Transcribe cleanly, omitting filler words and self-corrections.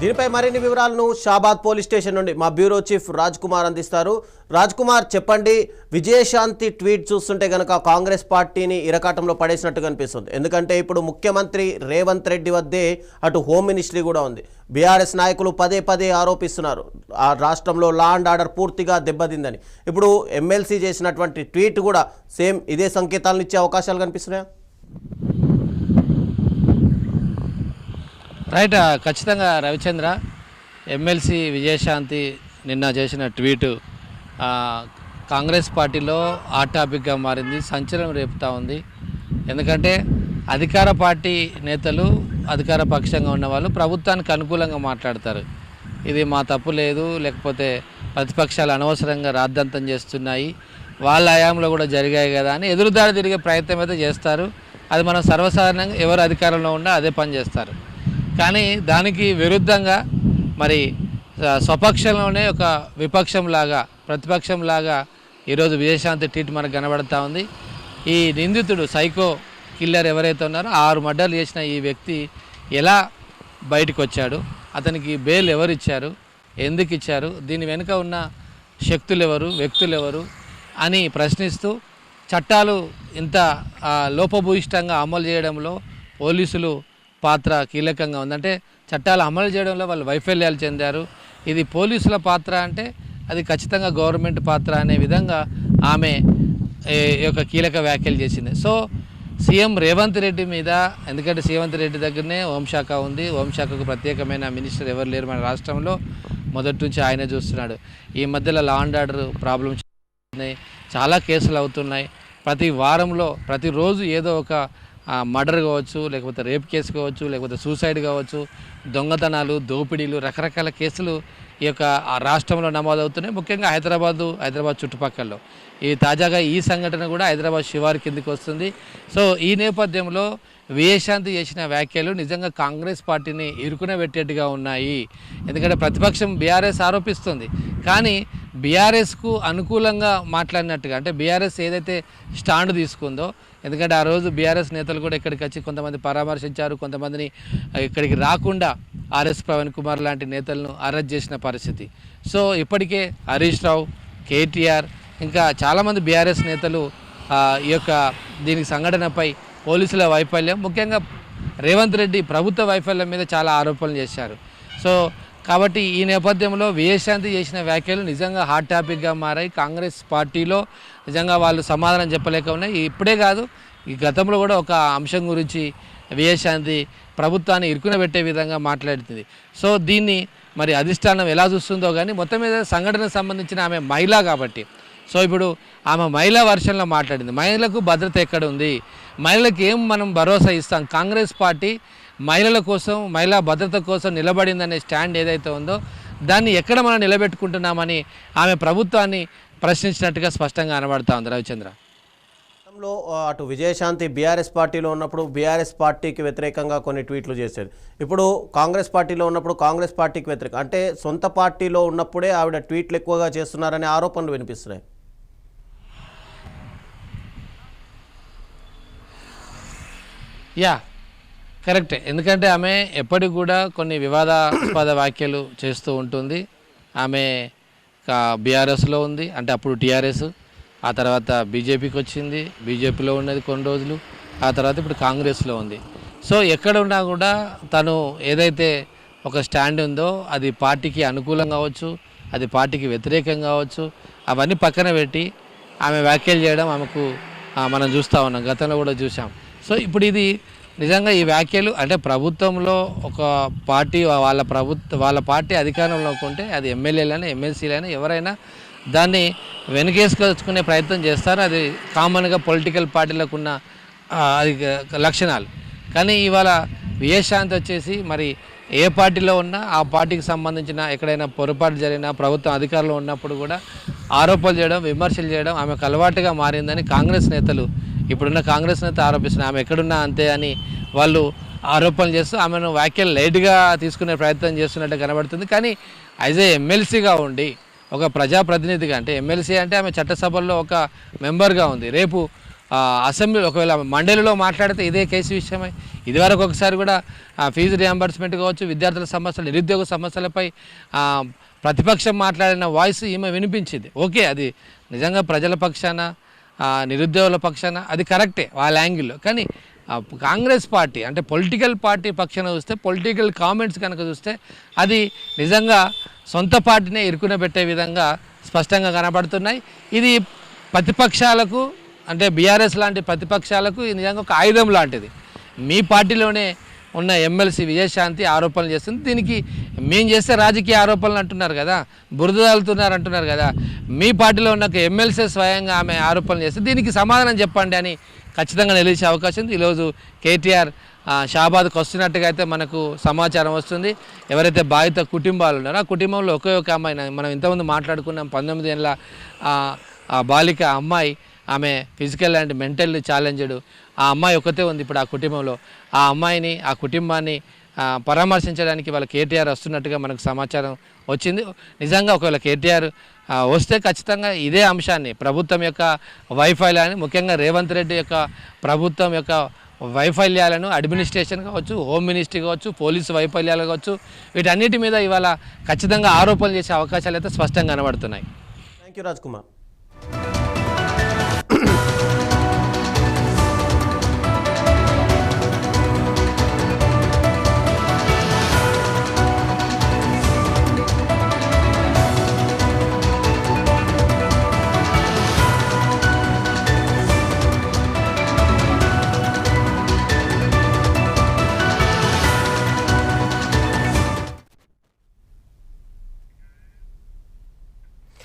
దీనిపై మరిన్ని వివరాలను షాబాద్ పోలీస్ స్టేషన్ నుండి మా బ్యూరో చీఫ్ రాజ్ కుమార్ అందిస్తారు. రాజ్ కుమార్, చెప్పండి. విజయశాంతి ట్వీట్ చూస్తుంటే గనక కాంగ్రెస్ పార్టీని ఇరకాటంలో పడేసినట్టు కనిపిస్తుంది. ఎందుకంటే ఇప్పుడు ముఖ్యమంత్రి రేవంత్ రెడ్డి వద్దే అటు హోమ్ మినిస్ట్రీ కూడా ఉంది. బీఆర్ఎస్ నాయకులు పదే పదే ఆరోపిస్తున్నారు ఆ రాష్ట్రంలో లా అండ్ ఆర్డర్ పూర్తిగా దెబ్బతిందని. ఇప్పుడు ఎమ్మెల్సీ చేసినటువంటి ట్వీట్ కూడా సేమ్ ఇదే సంకేతాలను ఇచ్చే అవకాశాలు కనిపిస్తున్నాయా? రైట్, ఖచ్చితంగా రవిచంద్ర. ఎమ్మెల్సీ విజయశాంతి నిన్న చేసిన ట్వీటు కాంగ్రెస్ పార్టీలో హాట్ టాపిక్గా మారింది, సంచలనం రేపుతూ ఉంది. ఎందుకంటే అధికార పార్టీ నేతలు, అధికార పక్షంగా ఉన్న వాళ్ళు ప్రభుత్వానికి అనుకూలంగా మాట్లాడతారు. ఇది మా తప్పు లేదు, లేకపోతే ప్రతిపక్షాలు అనవసరంగా రాద్ధాంతం చేస్తున్నాయి, వాళ్ళ హయాంలో కూడా జరిగాయి కదా అని ఎదురుదాడి తిరిగే ప్రయత్నం అయితే చేస్తారు. అది మనం సర్వసాధారణంగా ఎవరు అధికారంలో ఉన్నా అదే పని చేస్తారు. కానీ దానికి విరుద్ధంగా మరి స్వపక్షంలోనే ఒక విపక్షంలాగా, ప్రతిపక్షంలాగా ఈరోజు విజయశాంతి ట్వీట్ మనకు కనబడుతూ ఉంది. ఈ నిందితుడు సైకో కిల్లర్ ఎవరైతే ఉన్నారో 6 మర్డర్లు చేసిన ఈ వ్యక్తి ఎలా బయటకు వచ్చాడు, అతనికి బెయిల్ ఎవరు ఇచ్చారు, ఎందుకు ఇచ్చారు, దీని వెనుక ఉన్న శక్తులు ఎవరు, వ్యక్తులు ఎవరు అని ప్రశ్నిస్తూ చట్టాలు ఇంత లోపభూయిష్టంగా అమలు చేయడంలో పోలీసులు పాత్ర కీలకంగా ఉందంటే చట్టాలు అమలు చేయడంలో వాళ్ళు వైఫల్యాలు చెందారు. ఇది పోలీసుల పాత్ర అంటే అది ఖచ్చితంగా గవర్నమెంట్ పాత్ర అనే విధంగా ఆమె యొక్క కీలక వ్యాఖ్యలు చేసింది. సో సీఎం రేవంత్ రెడ్డి మీద, ఎందుకంటే రేవంత్ రెడ్డి దగ్గరనే హోంశాఖ ఉంది, హోంశాఖకు ప్రత్యేకమైన మినిస్టర్ ఎవరు లేరు మన రాష్ట్రంలో, మొదటి నుంచి ఆయనే చూస్తున్నాడు. ఈ మధ్యలో లా అండ్ ఆర్డర్ ప్రాబ్లమ్స్ ఉన్నాయి, చాలా కేసులు అవుతున్నాయి. ప్రతి వారంలో ప్రతిరోజు ఏదో ఒక మర్డర్ కావచ్చు, లేకపోతే రేప్ కేసు కావచ్చు, లేకపోతే సూసైడ్ కావచ్చు, దొంగతనాలు, దోపిడీలు, రకరకాల కేసులు ఈ యొక్క రాష్ట్రంలో నమోదవుతున్నాయి. ముఖ్యంగా హైదరాబాద్ చుట్టుపక్కల. ఈ తాజాగా ఈ సంఘటన కూడా హైదరాబాద్ శివారు కిందికి వస్తుంది. సో ఈ నేపథ్యంలో విజయశాంతి చేసిన వ్యాఖ్యలు నిజంగా కాంగ్రెస్ పార్టీని ఇరుకునబెట్టేట్టుగా ఉన్నాయి. ఎందుకంటే ప్రతిపక్షం బీఆర్ఎస్ ఆరోపిస్తుంది, కానీ బీఆర్ఎస్కు అనుకూలంగా మాట్లాడినట్టుగా, అంటే బీఆర్ఎస్ ఏదైతే స్టాండ్ తీసుకుందో, ఎందుకంటే ఆ రోజు బీఆర్ఎస్ నేతలు కూడా ఇక్కడికి వచ్చి కొంతమంది పరామర్శించారు, కొంతమందిని ఇక్కడికి రాకుండా ఆర్ఎస్ ప్రవీణ్ కుమార్ లాంటి నేతలను అరెస్ట్ చేసిన పరిస్థితి. సో ఇప్పటికే హరీష్ రావు, కేటీఆర్, ఇంకా చాలామంది బీఆర్ఎస్ నేతలు ఈ యొక్క దీనికి సంఘటనపై పోలీసుల వైఫల్యం, ముఖ్యంగా రేవంత్ రెడ్డి ప్రభుత్వ వైఫల్యం మీద చాలా ఆరోపణలు చేశారు. సో కాబట్టి ఈ నేపథ్యంలో విజయశాంతి చేసిన వ్యాఖ్యలు నిజంగా హాట్ టాపిక్గా మారాయి. కాంగ్రెస్ పార్టీలో నిజంగా వాళ్ళు సమాధానం చెప్పలేక ఉన్నాయి. ఇప్పుడే కాదు, ఈ గతంలో కూడా ఒక అంశం గురించి విజయశాంతి ప్రభుత్వాన్ని ఇరుకునబెట్టే విధంగా మాట్లాడుతుంది. సో దీన్ని మరి అధిష్టానం ఎలా చూస్తుందో కానీ మొత్తం మీద సంఘటనకు సంబంధించిన ఆమె మహిళ కాబట్టి, సో ఇప్పుడు ఆమె మహిళా వర్షన్లో మాట్లాడింది. మహిళలకు భద్రత ఎక్కడ ఉంది, మహిళలకు ఏం మనం భరోసా ఇస్తాం, కాంగ్రెస్ పార్టీ మహిళల కోసం, మహిళా భద్రత కోసం నిలబడిందనే స్టాండ్ ఏదైతే ఉందో దాన్ని ఎక్కడ మనం నిలబెట్టుకుంటున్నామని ఆమె ప్రభుత్వాన్ని ప్రశ్నించినట్టుగా స్పష్టంగా కనబడతా ఉంది. రవిచంద్ర, గతంలో అటు విజయశాంతి బీఆర్ఎస్ పార్టీలో ఉన్నప్పుడు బీఆర్ఎస్ పార్టీకి వ్యతిరేకంగా కొన్ని ట్వీట్లు చేసేది, ఇప్పుడు కాంగ్రెస్ పార్టీలో ఉన్నప్పుడు కాంగ్రెస్ పార్టీకి వ్యతిరేకం, అంటే సొంత పార్టీలో ఉన్నప్పుడే ఆవిడ ట్వీట్లు ఎక్కువగా చేస్తున్నారనే ఆరోపణలు వినిపిస్తున్నాయి. యా, కరెక్టే. ఎందుకంటే ఆమె ఎప్పటికి కూడా కొన్ని వివాదాస్పద వ్యాఖ్యలు చేస్తూ ఉంటుంది. ఆమె బీఆర్ఎస్లో ఉంది, అంటే అప్పుడు టీఆర్ఎస్, ఆ తర్వాత బీజేపీకి వచ్చింది, బీజేపీలో ఉన్నది కొన్ని రోజులు, ఆ తర్వాత ఇప్పుడు కాంగ్రెస్లో ఉంది. సో ఎక్కడ ఉన్నా కూడా తను ఏదైతే ఒక స్టాండ్ ఉందో అది పార్టీకి అనుకూలం కావచ్చు, అది పార్టీకి వ్యతిరేకం కావచ్చు, అవన్నీ పక్కన పెట్టి ఆమె వ్యాఖ్యలు చేయడం ఆమెకు మనం చూస్తూ ఉన్నాం, గతంలో కూడా చూసాం. సో ఇప్పుడు ఇది నిజంగా ఈ వ్యాఖ్యలు అంటే ప్రభుత్వంలో ఒక పార్టీ వాళ్ళ పార్టీ అధికారంలోకి ఉంటే అది ఎమ్మెల్యేలైనా ఎమ్మెల్సీలైనా ఎవరైనా దాన్ని వెనుకేసుకొచ్చుకునే ప్రయత్నం చేస్తారు. అది కామన్గా పొలిటికల్ పార్టీలకు ఉన్న అది లక్షణాలు. కానీ ఇవాళ విజయశాంతి వచ్చేసి మరి ఏ పార్టీలో ఉన్నా ఆ పార్టీకి సంబంధించిన ఎక్కడైనా పొరపాటు జరిగినా ప్రభుత్వం అధికారంలో ఉన్నప్పుడు కూడా ఆరోపణలు చేయడం, విమర్శలు చేయడం ఆమెకు అలవాటుగా మారిందని కాంగ్రెస్ నేతలు, ఇప్పుడున్న కాంగ్రెస్ నేత ఆరోపిస్తున్నారు. ఆమె ఎక్కడున్నా అంతే అని వాళ్ళు ఆరోపణలు చేస్తూ ఆమెను వ్యాఖ్యలు లైట్గా తీసుకునే ప్రయత్నం చేస్తున్నట్టు కనబడుతుంది. కానీ యాజ్ ఏ ఎమ్మెల్సీగా ఉండి, ఒక ప్రజాప్రతినిధిగా, అంటే ఎమ్మెల్సీ అంటే ఆమె చట్టసభల్లో ఒక మెంబర్గా ఉంది, రేపు అసెంబ్లీ ఒకవేళ మండలిలో మాట్లాడితే ఇదే కేసు విషయమై ఇదివరకు ఒకసారి కూడా ఫీజు రియంబర్స్మెంట్ కావచ్చు, విద్యార్థుల సమస్యలు, నిరుద్యోగ సమస్యలపై ప్రతిపక్షం మాట్లాడిన వాయిస్ ఈమె వినిపించింది. ఓకే, అది నిజంగా ప్రజల పక్షాన, నిరుద్యోగుల పక్షాన అది కరెక్టే వాళ్ళ యాంగిల్లో. కానీ కాంగ్రెస్ పార్టీ అంటే పొలిటికల్ పార్టీ పక్షాన చూస్తే, పొలిటికల్ కామెంట్స్ కనుక చూస్తే అది నిజంగా సొంత పార్టీనే ఇరుకునబెట్టే విధంగా స్పష్టంగా కనబడుతున్నాయి. ఇది ప్రతిపక్షాలకు అంటే బీఆర్ఎస్ లాంటి ప్రతిపక్షాలకు నిజంగా ఒక ఆయుధం లాంటిది. మీ పార్టీలోనే ఉన్న ఎమ్మెల్సీ విజయశాంతి ఆరోపణలు చేస్తుంది. దీనికి మేము చేస్తే రాజకీయ ఆరోపణలు అంటున్నారు కదా, బురద తగులుతున్నారు అంటున్నారు కదా. మీ పార్టీలో ఉన్న ఒక ఎమ్మెల్సీ స్వయంగా ఆమె ఆరోపణలు చేస్తే దీనికి సమాధానం చెప్పండి అని ఖచ్చితంగా నిలిచే అవకాశం ఉంది. ఈరోజు కేటీఆర్ షాబాద్కు వస్తున్నట్టుగా అయితే మనకు సమాచారం వస్తుంది. ఎవరైతే బాధిత కుటుంబాలు ఉన్నారో ఆ కుటుంబంలో ఒకే ఒక అమ్మాయి, మనం ఇంతకుముందు మాట్లాడుకున్నాం, 19 ఏళ్ళ బాలిక అమ్మాయి, ఆమె ఫిజికల్ అండ్ మెంటల్ ఛాలెంజ్డ్ ఆ అమ్మాయి ఒకతే ఉంది ఇప్పుడు ఆ కుటుంబంలో. ఆ అమ్మాయిని, ఆ కుటుంబాన్ని పరామర్శించడానికి వాళ్ళ కేటీఆర్ వస్తున్నట్టుగా మనకు సమాచారం వచ్చింది. నిజంగా ఒకవేళ కేటీఆర్ వస్తే ఖచ్చితంగా ఇదే అంశాన్ని, ప్రభుత్వం యొక్క వైఫల్యాన్ని, ముఖ్యంగా రేవంత్ రెడ్డి యొక్క ప్రభుత్వం యొక్క వైఫల్యాలను, అడ్మినిస్ట్రేషన్ కావచ్చు, హోమ్ మినిస్ట్రీ కావచ్చు, పోలీసు వైఫల్యాలు కావచ్చు, వీటన్నిటి మీద ఇవాళ ఖచ్చితంగా ఆరోపణలు చేసే అవకాశాలు అయితే స్పష్టంగా కనబడుతున్నాయి. Thank you Raj Kumar.